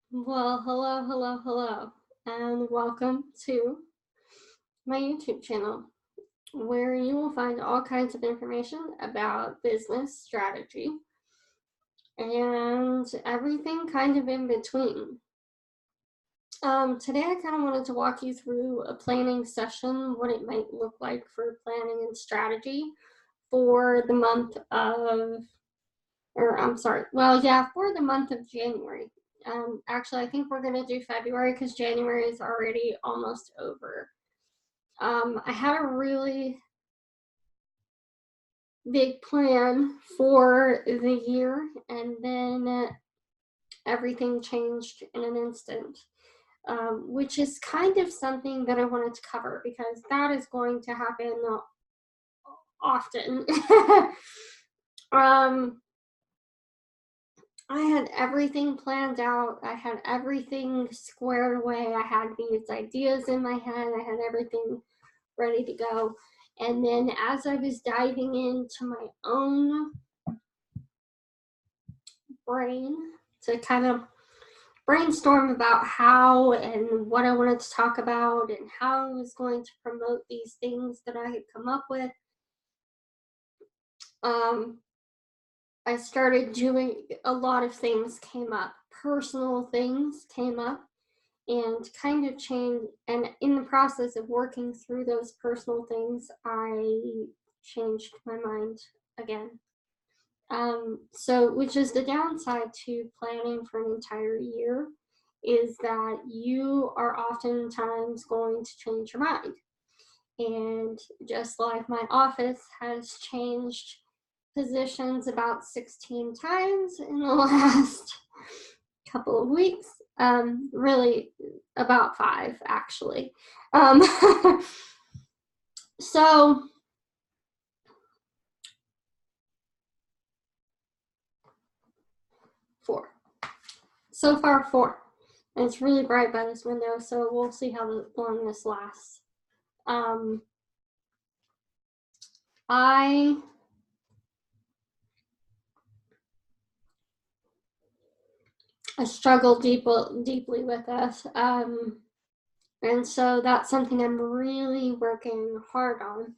Well, hello, and welcome to my YouTube channel, where you will find all kinds of information about business strategy and everything kind of in between. Today, I kind of wanted to walk you through a planning session, what it might look like for planning and strategy for the month of, for the month of January. Actually, I think we're going to do February because January is already almost over. I had a really big plan for the year, and then everything changed in an instant, which is kind of something that I wanted to cover because that is going to happen often. um, I had everything planned out. I had everything squared away. I had these ideas in my head. I had everything ready to go. And then as I was diving into my own brain to kind of brainstorm about how and what I wanted to talk about and how I was going to promote these things that I had come up with, um, I started doing a lot of things came up. Personal things came up and kind of changed. And in the process of working through those personal things, I changed my mind again. So, which is the downside to planning for an entire year, is that you are oftentimes going to change your mind. And just like my office has changed positions about 16 times in the last couple of weeks, really about 5 actually. Um, so, 4. So far, 4. And it's really bright by this window, so we'll see how long this lasts. Um, I struggle deeply with this, and so that's something I'm really working hard on.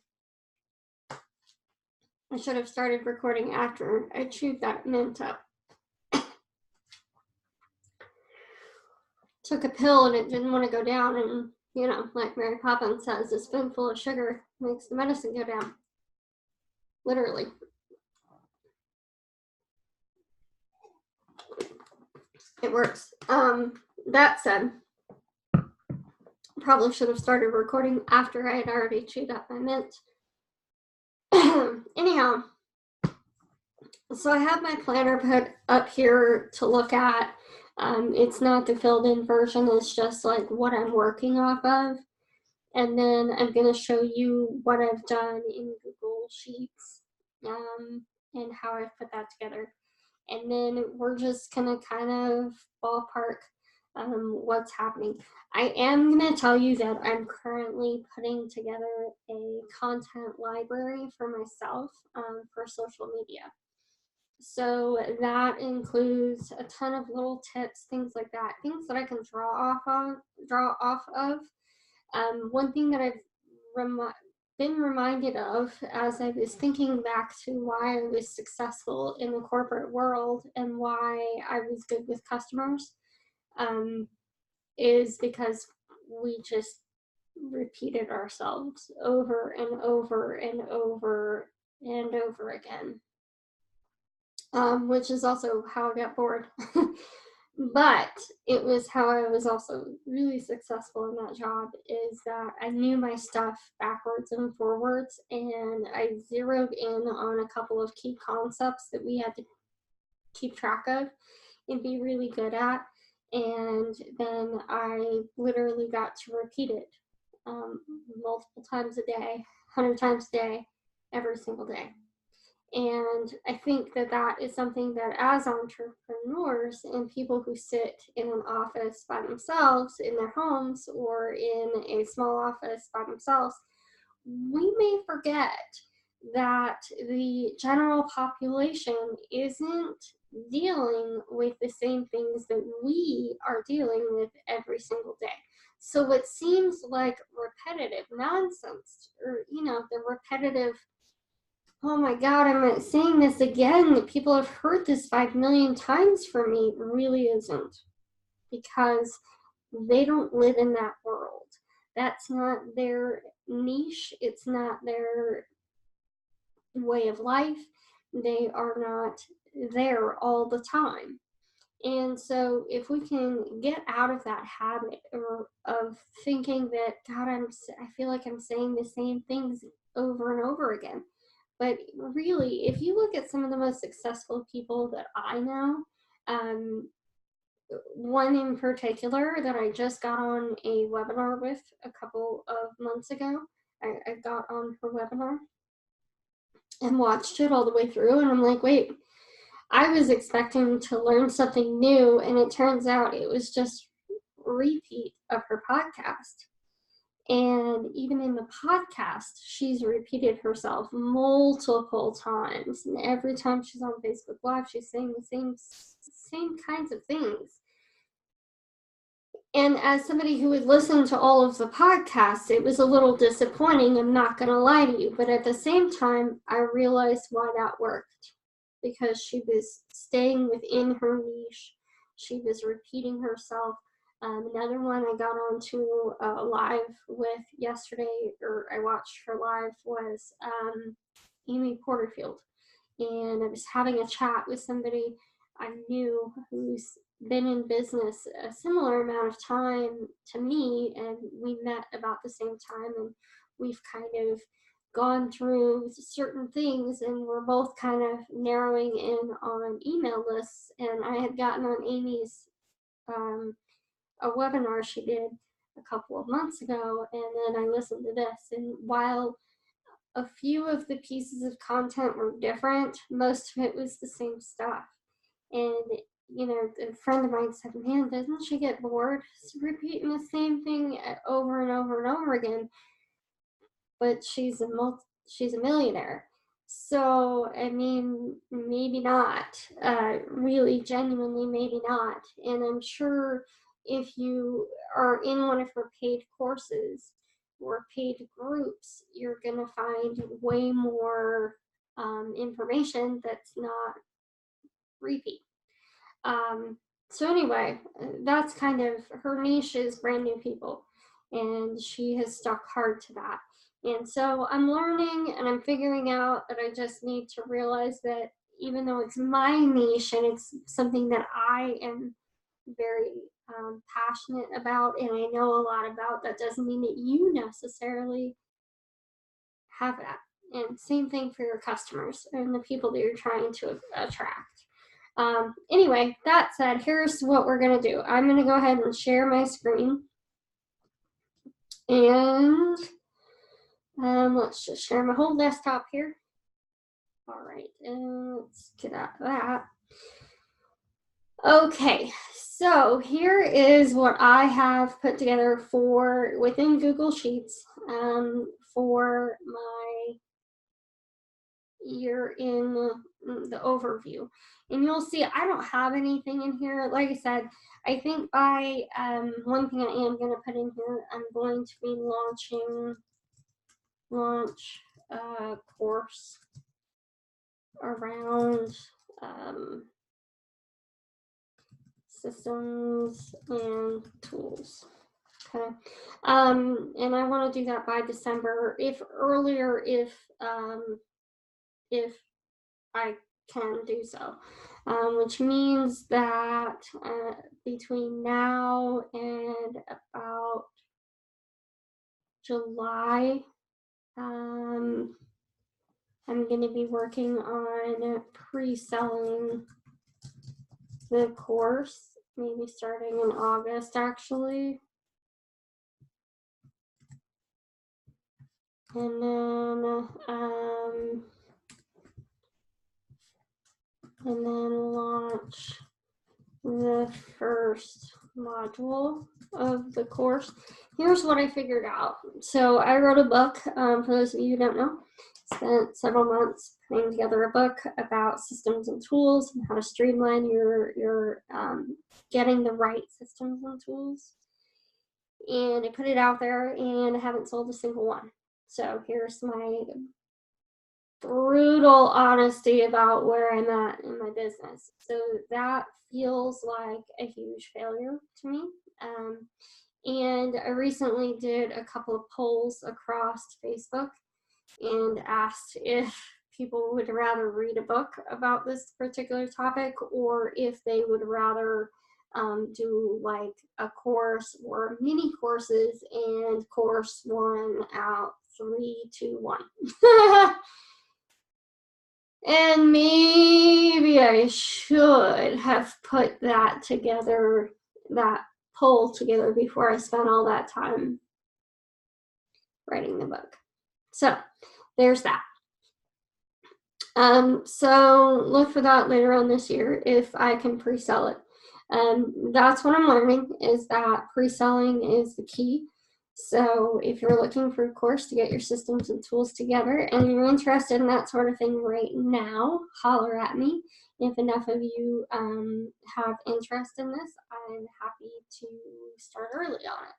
I should have started recording after I chewed that mint up. Took a pill and it didn't want to go down, and like Mary Poppins says, a spoonful of sugar makes the medicine go down. Literally. It works. That said, probably should have started recording after I had already chewed up my mint. Anyhow, so I have my planner put up here to look at. It's not the filled in version, it's just like what I'm working off of. And then I'm going to show you what I've done in Google Sheets, and how I've put that together. And then we're just going to kind of ballpark what's happening. I am going to tell you that I'm currently putting together a content library for myself, for social media. So that includes a ton of little tips, things like that, things that I can draw off of. One thing that I've been reminded of as I was thinking back to why I was successful in the corporate world and why I was good with customers, um, is because we just repeated ourselves over and over and over and over again, which is also how I got bored. But it was how I was also really successful in that job, is that I knew my stuff backwards and forwards, and I zeroed in on a couple of key concepts that we had to keep track of and be really good at. And then I literally got to repeat it, multiple times a day, 100 times a day, every single day. And I think that that is something that, as entrepreneurs and people who sit in an office by themselves in their homes or in a small office by themselves, we may forget that the general population isn't dealing with the same things that we are dealing with every single day. So what seems like repetitive nonsense, or the repetitive, oh my God, I'm saying this again, people have heard this 5 million times from me, really isn't, because they don't live in that world. That's not their niche. It's not their way of life. They are not there all the time. And so if we can get out of that habit of thinking that, God, I feel like I'm saying the same things over and over again. But really, if you look at some of the most successful people that I know, one in particular that I just got on a webinar with a couple of months ago, I got on her webinar and watched it all the way through, and I'm like, wait, I was expecting to learn something new, and it turns out it was just repeat of her podcast. And even in the podcast, she's repeated herself multiple times. And every time she's on Facebook Live, she's saying the same kinds of things. And as somebody who would listen to all of the podcasts, it was a little disappointing, I'm not going to lie to you. But at the same time, I realized why that worked. Because she was staying within her niche. She was repeating herself. Another one I got onto live with yesterday, or I watched her live, was Amy Porterfield. And I was having a chat with somebody I knew who's been in business a similar amount of time to me, and we met about the same time, and we've kind of gone through certain things, and we're both kind of narrowing in on email lists. And I had gotten on Amy's a webinar she did a couple of months ago, and then I listened to this, and while a few of the pieces of content were different, most of it was the same stuff. And a friend of mine said, man, doesn't she get bored repeating the same thing over and over and over again? But she's a millionaire. So, I mean, maybe not. Really, genuinely, maybe not. And I'm sure if you are in one of her paid courses or paid groups, you're going to find way more information that's not repeat. So anyway, that's kind of her niche, is brand new people, and she has stuck hard to that. And so I'm learning and I'm figuring out that I just need to realize that even though it's my niche and it's something that I am very passionate about and I know a lot about, that doesn't mean that you necessarily have that. And same thing for your customers and the people that you're trying to attract. Anyway, that said, here's what we're going to do. I'm going to go ahead and share my screen. And let's just share my whole desktop here. All right, and let's get out of that. Okay, so here is what I have put together within Google Sheets for my year in the overview. And you'll see I don't have anything in here. Like I said, I think by one thing I am going to put in here, I'm going to be launch a course around systems and tools. Okay, and I want to do that by December, if I can do so, which means that between now and about July, I'm going to be working on pre-selling the course, maybe starting in August actually. And then launch the first module of the course, here's what I figured out. So I wrote a book, for those of you who don't know, spent several months putting together a book about systems and tools and how to streamline your getting the right systems and tools. And I put it out there and I haven't sold a single one. So here's my brutal honesty about where I'm at in my business. So that feels like a huge failure to me. And I recently did a couple of polls across Facebook and asked if people would rather read a book about this particular topic or if they would rather do like a course or mini courses and course 1 out 3, 2, 1. And maybe I should have put that together, that poll together before I spent all that time writing the book. So there's that. So look for that later on this year if I can pre-sell it. That's what I'm learning, is that pre-selling is the key. So if you're looking for a course to get your systems and tools together and you're interested in that sort of thing right now, holler at me. If enough of you have interest in this, I'm happy to start early on it.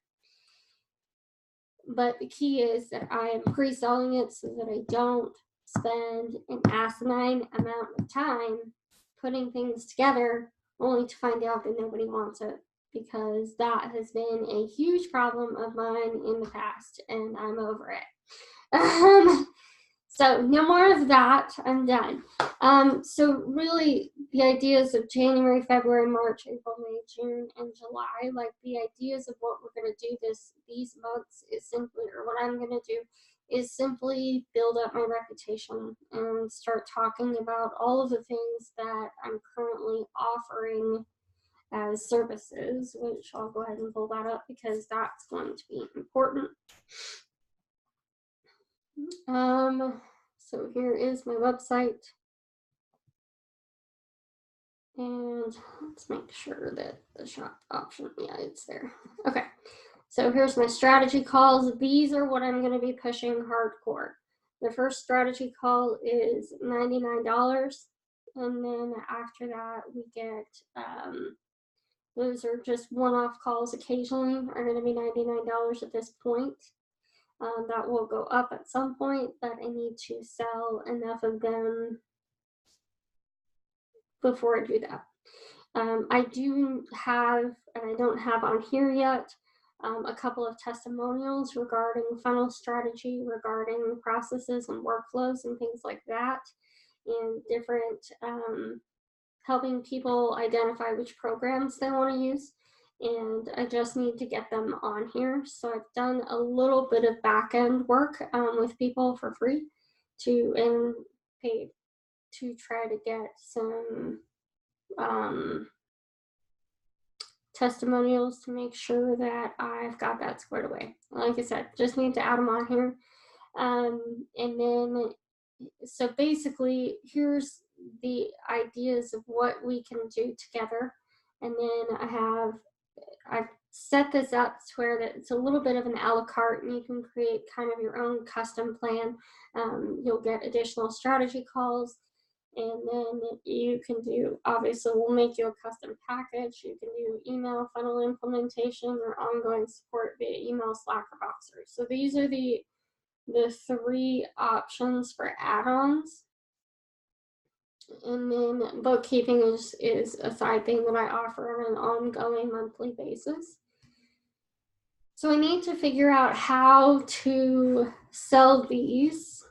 But the key is that I am pre-selling it so that I don't spend an asinine amount of time putting things together only to find out that nobody wants it, because that has been a huge problem of mine in the past and I'm over it. So no more of that, I'm done. So really the ideas of January, February, March, April, May, June, and July, like the ideas of what we're gonna do these months is simply, or what I'm gonna do is simply build up my reputation and start talking about all of the things that I'm currently offering as services, which I'll go ahead and pull that up because that's going to be important. So here is my website, and let's make sure that the shop option, yeah, it's there. Okay, so here's my strategy calls. These are what I'm going to be pushing hardcore. The first strategy call is $99, and then after that we get those are just one-off calls occasionally, are going to be $99 at this point. That will go up at some point, but I need to sell enough of them before I do that. I do have, and I don't have on here yet, a couple of testimonials regarding funnel strategy, regarding processes and workflows and things like that, and different helping people identify which programs they want to use. And I just need to get them on here. So I've done a little bit of back-end work with people for free and paid to try to get some testimonials to make sure that I've got that squared away. Like I said, just need to add them on here. And then, so basically, here's the ideas of what we can do together. And then I've set this up to where that it's a little bit of an a la carte, and you can create kind of your own custom plan. You'll get additional strategy calls, and then you can do, obviously we'll make you a custom package. You can do email funnel implementation or ongoing support via email, Slack, or Voxer. So these are the 3 options for add-ons. And then bookkeeping is a side thing that I offer on an ongoing monthly basis. So I need to figure out how to sell these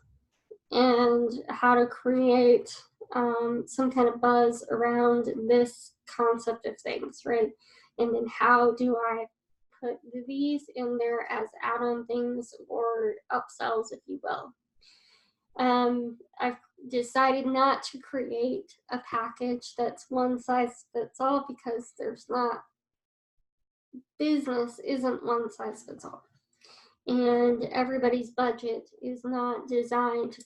and how to create some kind of buzz around this concept of things, right? And then how do I put these in there as add-on things or upsells, if you will. I've decided not to create a package that's one size fits all, because business isn't one size fits all. And everybody's budget is not designed to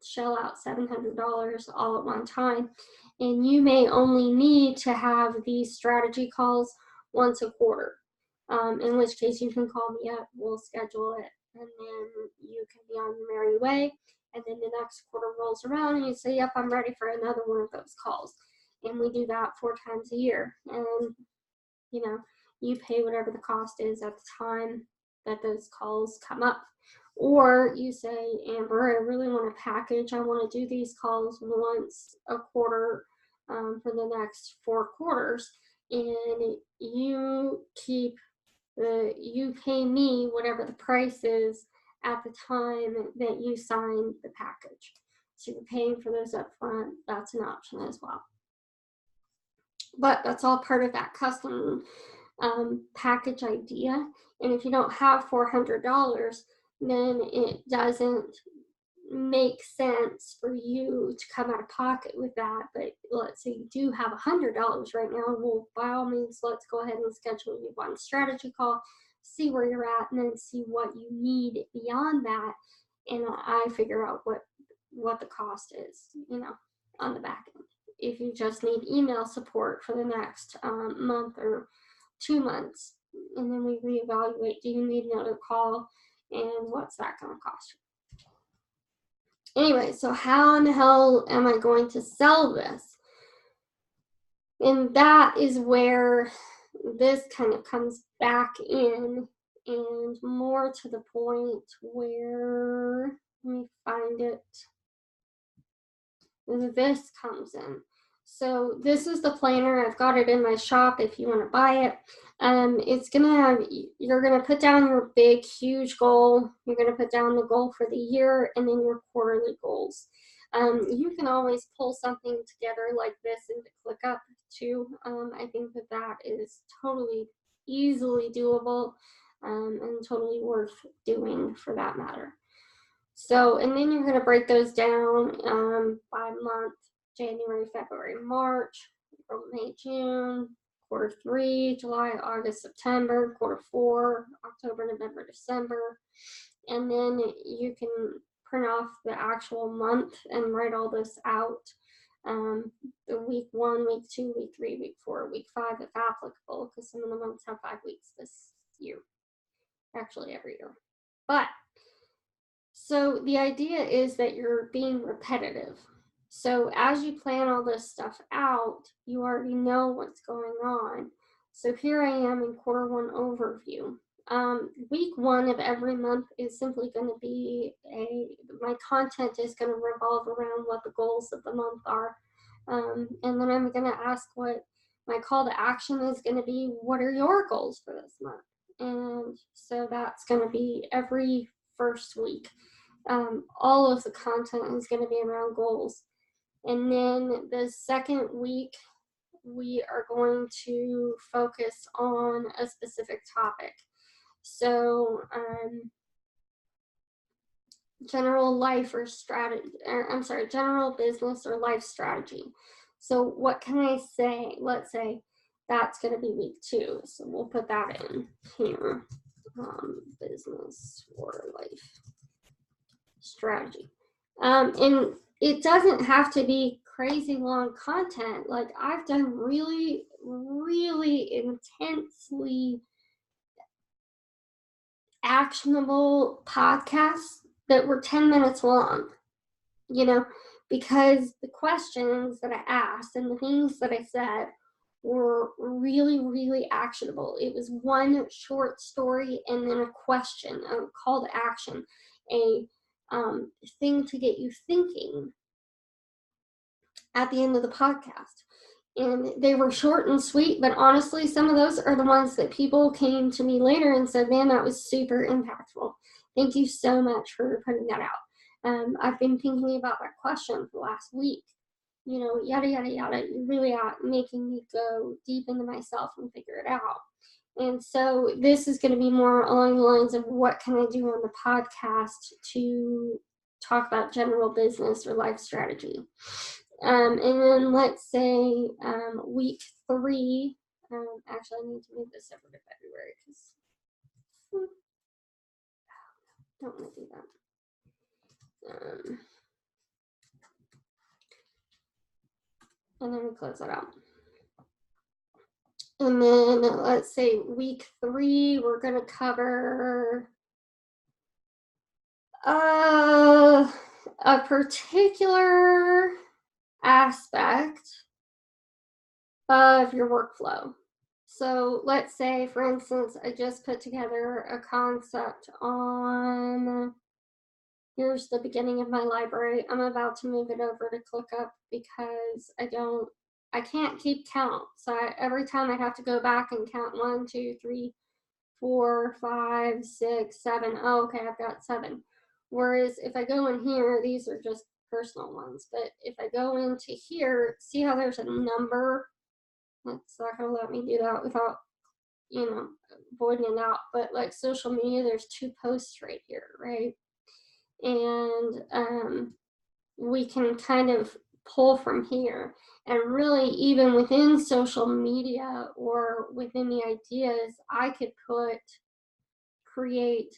shell out $700 all at one time. And you may only need to have these strategy calls once a quarter, in which case you can call me up, we'll schedule it, and then you can be on your merry way. And then the next quarter rolls around and you say, yep, I'm ready for another one of those calls. And we do that 4 times a year. And, you know, you pay whatever the cost is at the time that those calls come up. Or you say, Amber, I really want a package. I want to do these calls once a quarter for the next 4 quarters. And you pay me whatever the price is at the time that you sign the package. So you're paying for those up front. That's an option as well. But that's all part of that custom package idea. And if you don't have $400, then it doesn't make sense for you to come out of pocket with that. But let's say you do have $100 right now, well, by all means, let's go ahead and schedule you one strategy call, see where you're at, and then see what you need beyond that. And I figure out what the cost is, you know, on the back end. If you just need email support for the next month or 2 months, and then we reevaluate, do you need another call, and what's that going to cost you? Anyway, so how in the hell am I going to sell this? And that is where this kind of comes back in, and more to the point where, let me find it, this comes in. So this is the planner. I've got it in my shop if you want to buy it. It's gonna have, you're gonna put down your big, huge goal. You're gonna put down the goal for the year and then your quarterly goals. You can always pull something together like this into ClickUp too. I think that is totally easily doable and totally worth doing for that matter. So, and then you're going to break those down by month: January, February, March, April, May, June, quarter 3, July, August, September, quarter 4, October, November, December. And then you can print off the actual month and write all this out. The week 1, week 2, week 3, week 4, week 5 if applicable, because some of the months have 5 weeks this year, actually every year. But so the idea is that you're being repetitive. So as you plan all this stuff out, you already know what's going on. So here I am in quarter 1 overview. Week 1 of every month is simply going to be my content is going to revolve around what the goals of the month are. And then I'm going to ask what my call to action is going to be. What are your goals for this month? And so that's going to be every first week. All of the content is going to be around goals. And then the second week, we are going to focus on a specific topic. So general life or strategy, general business or life strategy. So what can I say? Let's say that's going to be week 2. So we'll put that in here, business or life strategy. And it doesn't have to be crazy long content. Like I've done really, really intensely actionable podcasts that were 10 minutes long, you know, because the questions that I asked and the things that I said were really, really actionable. It was one short story and then a question, a call to action, a thing to get you thinking at the end of the podcast. And they were short and sweet, but honestly, some of those are the ones that people came to me later and said, man, that was super impactful. Thank you so much for putting that out. I've been thinking about that question for the last week. You know, yada, yada, yada. You're really making me go deep into myself and figure it out. And so this is going to be more along the lines of what can I do on the podcast to talk about general business or life strategy. And then let's say week 3, actually I need to move this over to February because don't want to do that. And then we close that out. And then let's say week 3, we're going to cover a particular aspect of your workflow. So let's say, for instance, I just put together a concept on, here's the beginning of my library. I'm about to move it over to ClickUp because I can't keep count. So every time I have to go back and count 1, 2, 3, 4, 5, 6, 7. Oh, okay, I've got 7. Whereas if I go in here, these are just personal ones. But if I go into here, see how there's a number? It's not going to let me do that without, voiding it out. But like social media, there's 2 posts right here, right? And we can kind of pull from here. And really, even within social media or within the ideas, I could create,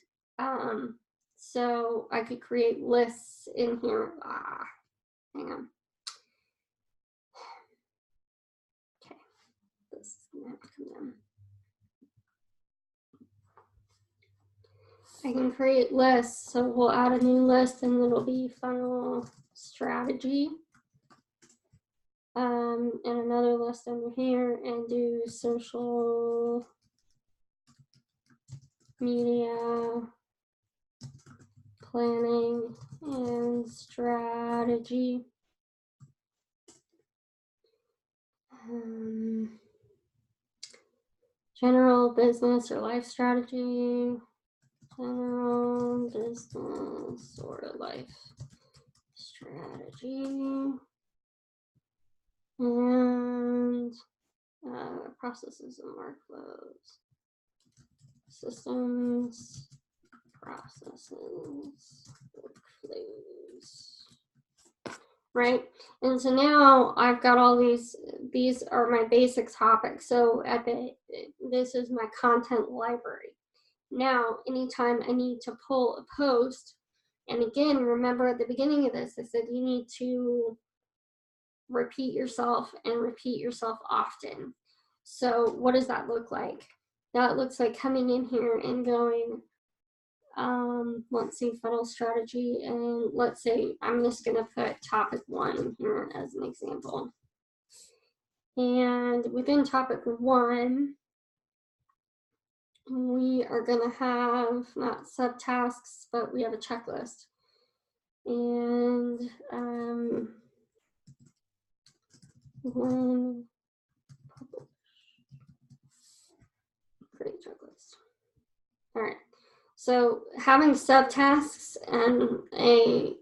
so I could create lists in here. Hang on. Okay, this is gonna have to come down. I can create lists, so we'll add a new list and it'll be funnel strategy. And another list under here, and do social media planning and strategy. General business or life strategy. General business or life strategy. And processes and workflows. Systems, processes, workflows. Right? And so now I've got all these are my basic topics. So this is my content library. Now, anytime I need to pull a post, and again, remember at the beginning of this, I said you need to repeat yourself and repeat yourself often. So what does that look like? That looks like coming in here and going, let's see, funnel strategy, and let's say I'm just going to put topic 1 here as an example. And within topic 1, we are going to have not subtasks, but we have a checklist. And when publish, create checklist. All right. So having subtasks and a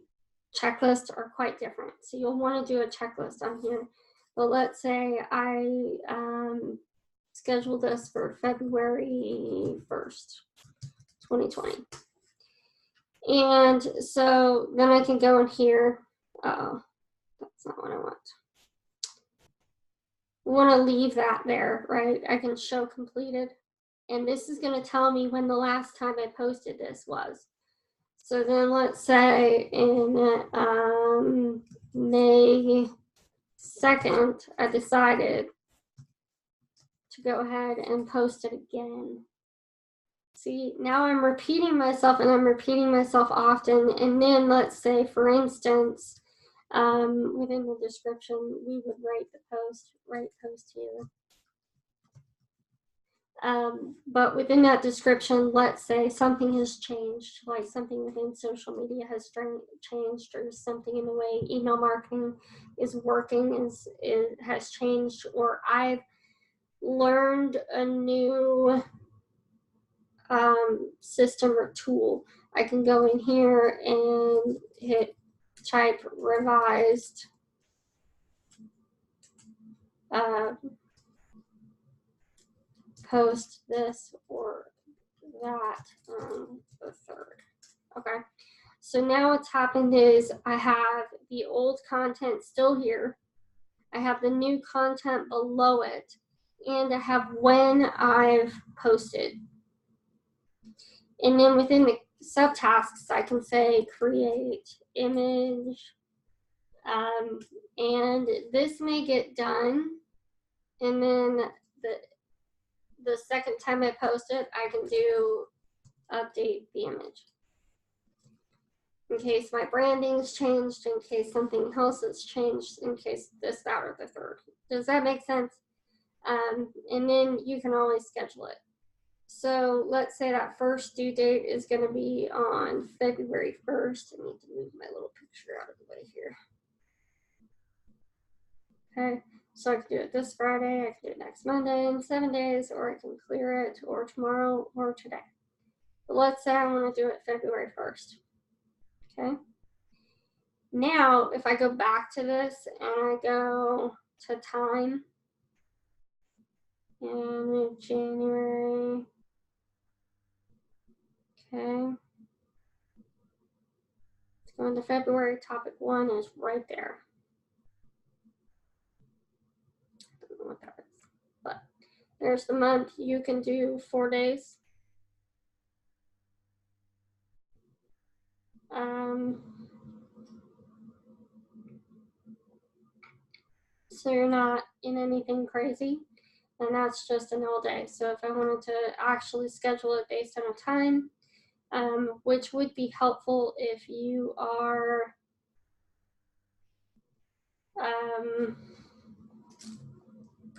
checklist are quite different. So you'll want to do a checklist on here. But let's say I schedule this for February 1st, 2020. And so then I can go in here. Oh, that's not what I want. I want to leave that there, right? I can show completed. And this is going to tell me when the last time I posted this was. So then let's say in May 2nd, I decided to go ahead and post it again. See, now I'm repeating myself, and I'm repeating myself often. And then let's say, for instance, within the description, we would write post here. But within that description, let's say something has changed, like something within social media has changed, or something in the way email marketing is working has changed, or I've learned a new system or tool. I can go in here and type revised post this or that the 3rd. Okay, so now what's happened is I have the old content still here, I have the new content below it, and I have when I've posted. And then within the subtasks, I can say create image And this may get done, and then the second time I post it, I can do update the image. In case my branding's changed, in case something else has changed, in case this, that, or the third. Does that make sense? And then you can always schedule it. So let's say that first due date is going to be on February 1st. I need to move my little picture out of the way here. Okay, so I can do it this Friday, I can do it next Monday in 7 days, or I can clear it, or tomorrow, or today. But let's say I want to do it February 1st. Okay. Now, if I go back to this and I go to time, and January, okay, let's go into February, topic 1 is right there. I don't know what that is, but there's the month. You can do 4 days. So you're not in anything crazy, and that's just an all day. So if I wanted to actually schedule it based on a time, which would be helpful if you are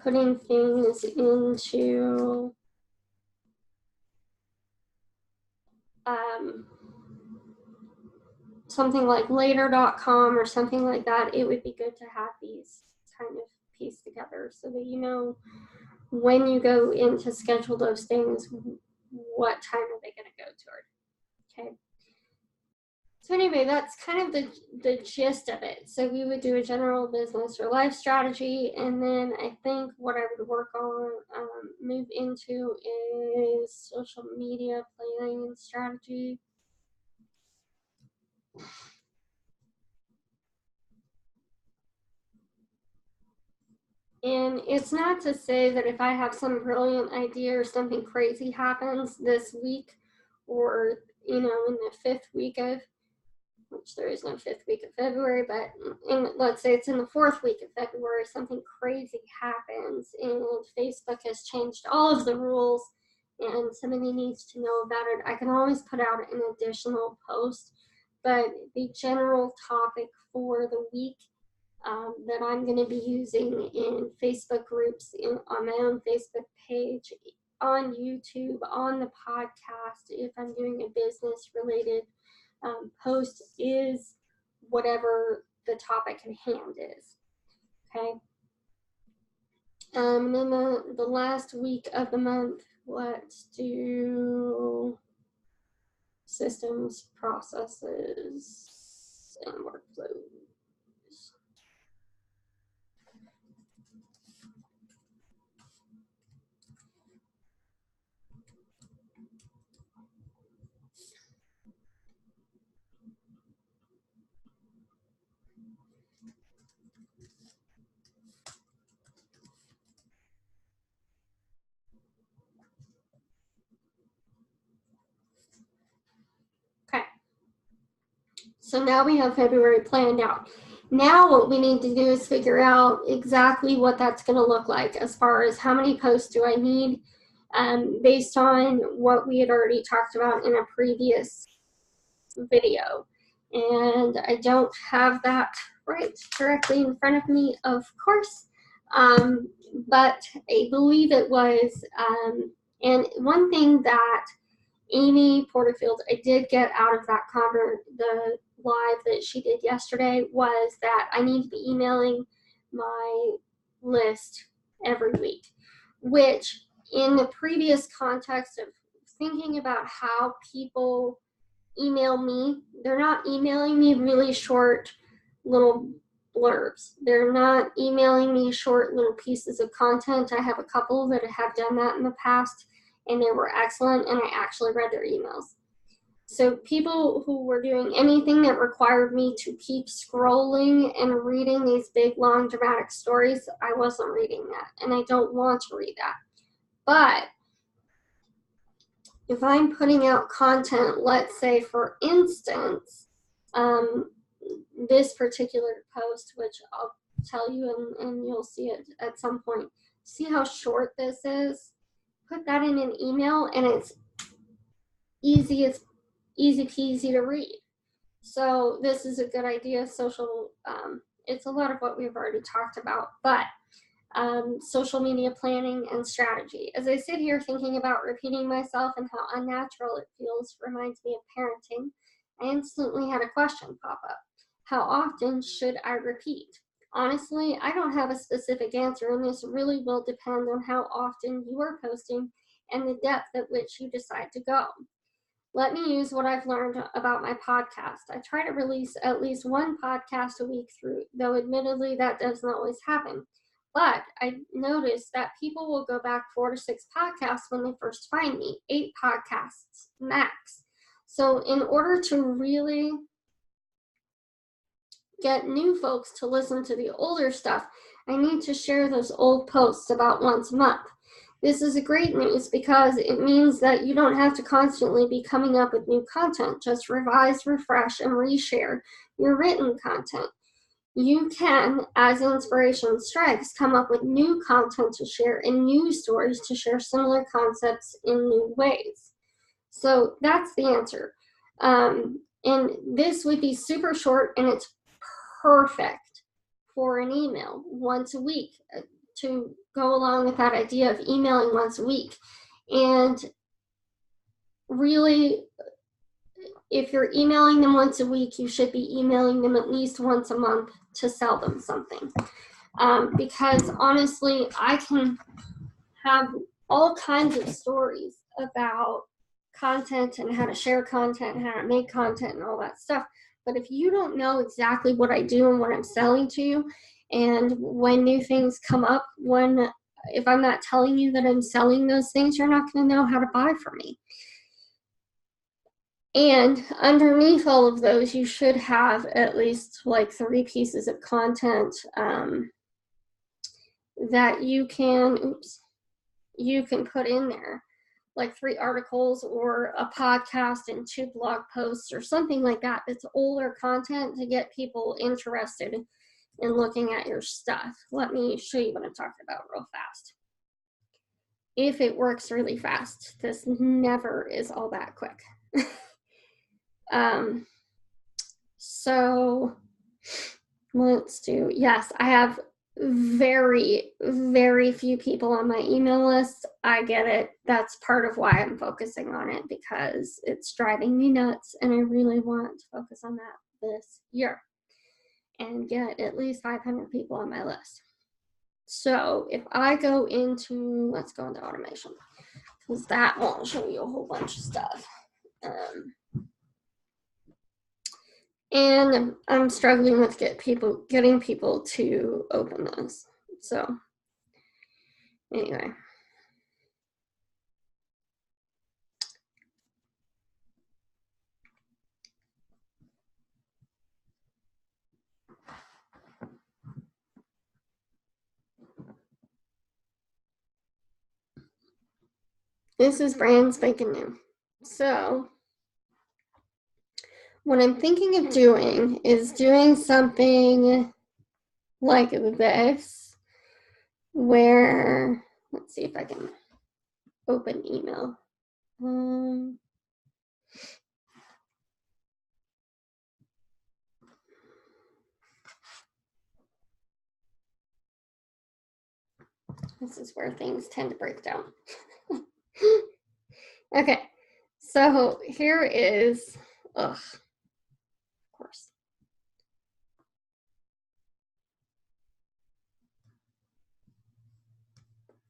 putting things into something like later.com or something like that, it would be good to have these kind of pieced together so that you know when you go in to schedule those things, what time are they going to go toward. Okay. So anyway, that's kind of the gist of it. So we would do a general business or life strategy, and then I think what I would work on, move into is social media planning and strategy. And it's not to say that if I have some brilliant idea or something crazy happens this week, or, you know, in the 5th week of, which there is no 5th week of February, but let's say it's in the 4th week of February, something crazy happens and Facebook has changed all of the rules and somebody needs to know about it. I can always put out an additional post, but the general topic for the week that I'm going to be using in Facebook groups, on my own Facebook page, on YouTube, on the podcast, if I'm doing a business related post, is whatever the topic at hand is. Okay. And then the last week of the month, let's do systems, processes, and workflows. Okay. So now we have February planned out. Now what we need to do is figure out exactly what that's going to look like as far as how many posts do I need, based on what we had already talked about in a previous video. And I don't have that right directly in front of me, of course, but I believe it was, and one thing that Amy Porterfield, I did get out of that the live that she did yesterday, was that I need to be emailing my list every week, which in the previous context of thinking about how people email me, they're not emailing me really short little blurbs. They're not emailing me short little pieces of content. I have a couple that have done that in the past, and they were excellent, and I actually read their emails. So people who were doing anything that required me to keep scrolling and reading these big, long, dramatic stories, I wasn't reading that, and I don't want to read that. But if I'm putting out content, let's say, for instance, this particular post, which I'll tell you and you'll see it at some point. See how short this is? Put that in an email and it's easy peasy to read. So this is a good idea. Social, it's a lot of what we've already talked about, but social media planning and strategy. As I sit here thinking about repeating myself and how unnatural it feels reminds me of parenting, I instantly had a question pop up. How often should I repeat? Honestly, I don't have a specific answer, and this really will depend on how often you are posting and the depth at which you decide to go. Let me use what I've learned about my podcast. I try to release at least one podcast a week through, though admittedly that doesn't always happen. But I noticed that people will go back 4 to 6 podcasts when they first find me, 8 podcasts max. So in order to really get new folks to listen to the older stuff, I need to share those old posts about once a month. This is a great news because it means that you don't have to constantly be coming up with new content. Just revise, refresh, and reshare your written content. You can, as inspiration strikes, come up with new content to share and new stories to share similar concepts in new ways. So that's the answer. And this would be super short, and it's perfect for an email once a week to go along with that idea of emailing once a week. And really, if you're emailing them once a week, you should be emailing them at least once a month to sell them something. Because honestly, I can have all kinds of stories about content and how to share content and how to make content and all that stuff. But if you don't know exactly what I do and what I'm selling to you, and when new things come up, if I'm not telling you that I'm selling those things, you're not going to know how to buy from me. And underneath all of those, you should have at least like 3 pieces of content that you can put in there, like 3 articles or a podcast and 2 blog posts or something like that. It's older content to get people interested in looking at your stuff. Let me show you what I'm talking about real fast. If it works really fast, this never is all that quick. So let's do, yes, I have very, very few people on my email list. I get it. That's part of why I'm focusing on it, because it's driving me nuts and I really want to focus on that this year and get at least 500 people on my list. So if I go into, let's go into automation, because that won't show you a whole bunch of stuff. And I'm struggling with getting people to open this. So anyway. This is brand spanking new. So what I'm thinking of doing is doing something like this, where, let's see if I can open email. This is where things tend to break down. Okay, so here is, of course.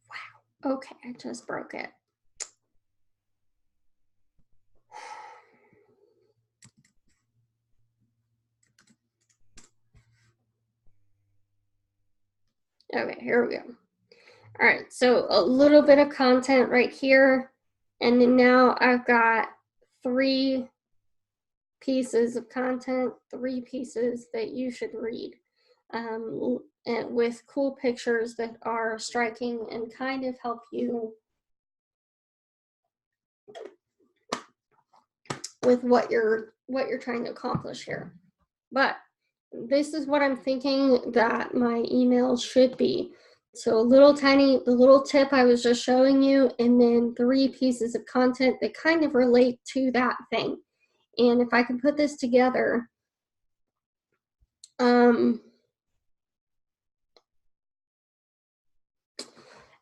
Wow, okay, I just broke it. Okay, here we go. All right, so a little bit of content right here, and then now I've got 3 pieces of content, 3 pieces that you should read, and with cool pictures that are striking and kind of help you with what you're trying to accomplish here. But this is what I'm thinking that my email should be. So a little tiny, the little tip I was just showing you, and then 3 pieces of content that kind of relate to that thing. And if I can put this together,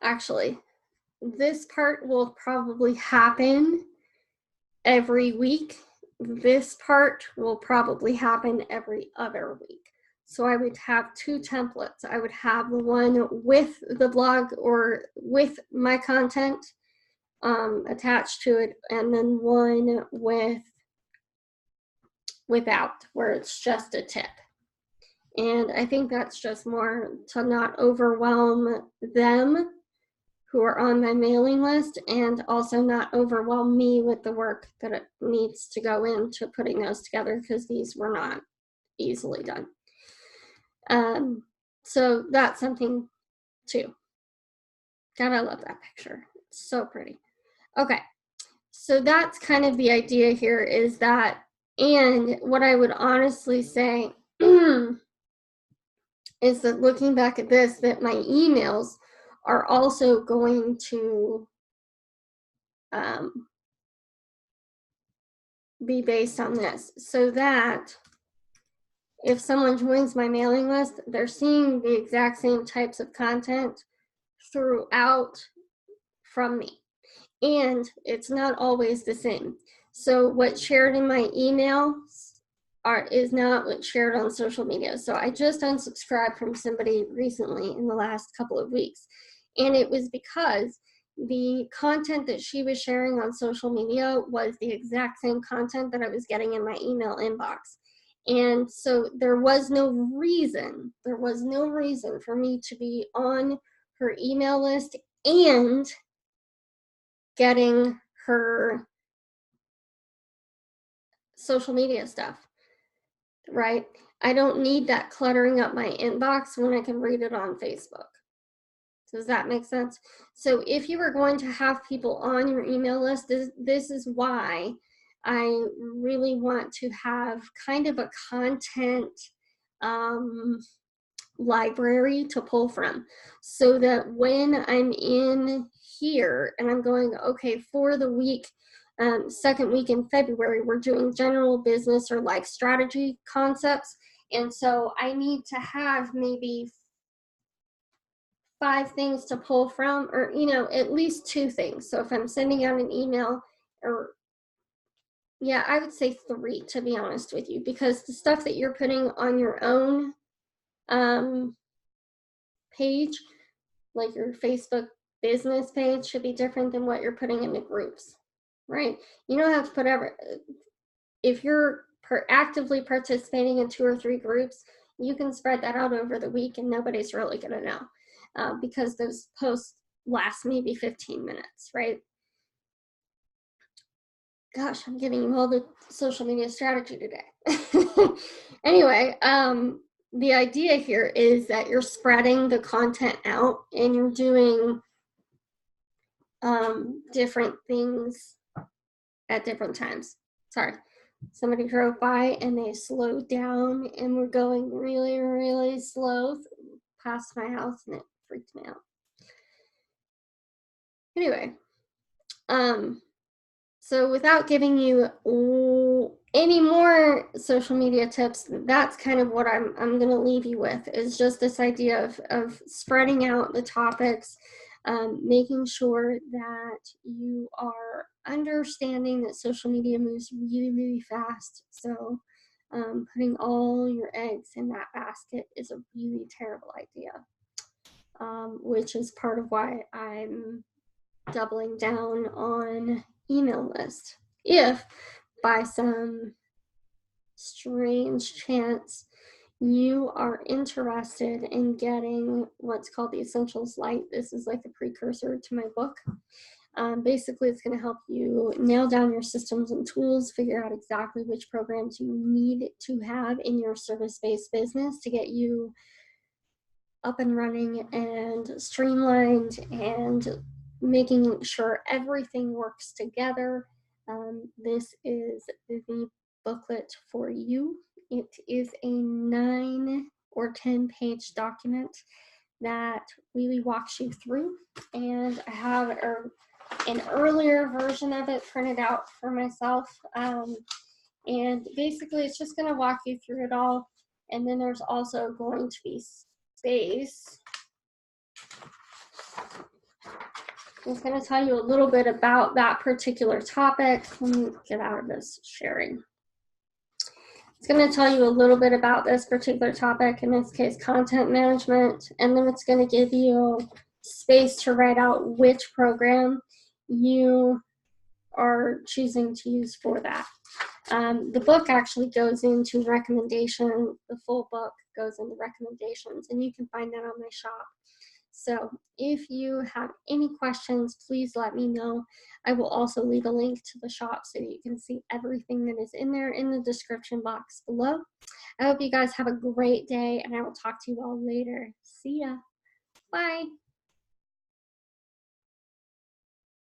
actually, this part will probably happen every week. This part will probably happen every other week. So I would have 2 templates. I would have the one with the blog or with my content attached to it, and then one without, where it's just a tip. And I think that's just more to not overwhelm them who are on my mailing list, and also not overwhelm me with the work that it needs to go into putting those together, because these were not easily done. So that's something too. God, I love that picture. It's so pretty. Okay, so that's kind of the idea here, is that, and what I would honestly say is that looking back at this, that my emails are also going to be based on this, so that if someone joins my mailing list, they're seeing the exact same types of content throughout from me. And it's not always the same. So what's shared in my emails is not what's shared on social media. So I just unsubscribed from somebody recently in the last couple of weeks. And it was because the content that she was sharing on social media was the exact same content that I was getting in my email inbox. And so there was no reason for me to be on her email list and getting her social media stuff, right? I don't need that cluttering up my inbox when I can read it on Facebook. Does that make sense? So if you are going to have people on your email list, this is why I really want to have kind of a content library to pull from, so that when I'm in here and I'm going, okay, for the week, second week in February, we're doing general business or life strategy concepts. And so I need to have maybe 5 things to pull from, or, at least 2 things. So if I'm sending out an email, or yeah, I would say 3, to be honest with you, because the stuff that you're putting on your own page, like your Facebook business page, should be different than what you're putting in the groups, right? You don't have to put if you're actively participating in 2 or 3 groups, you can spread that out over the week and nobody's really going to know, because those posts last maybe 15 minutes, right? Gosh, I'm giving you all the social media strategy today. Anyway, the idea here is that you're spreading the content out and you're doing different things at different times. Sorry, somebody drove by and they slowed down and were going really, really slow past my house, and it freaked me out. Anyway, so without giving you any more social media tips, that's kind of what I'm going to leave you with, is just this idea of spreading out the topics, making sure that you are understanding that social media moves really, really fast. So putting all your eggs in that basket is a really terrible idea, which is part of why I'm doubling down on email list. If by some strange chance you are interested in getting what's called the Essentials Lite, this is like the precursor to my book. Basically, it's going to help you nail down your systems and tools, figure out exactly which programs you need to have in your service-based business to get you up and running and streamlined, and making sure everything works together. This is the booklet for you. It is a 9 or 10 page document that really walks you through, and I have an earlier version of it printed out for myself. And basically it's just going to walk you through it all, and then there's also going to be space. It's going to tell you a little bit about that particular topic. Let me get out of this sharing. It's going to tell you a little bit about this particular topic, in this case content management, and then it's going to give you space to write out which program you are choosing to use for that. The book actually goes into recommendation. The full book goes into recommendations, and you can find that on my shop. So if you have any questions, please let me know. I will also leave a link to the shop so you can see everything that is in there in the description box below. I hope you guys have a great day, and I will talk to you all later. See ya. Bye.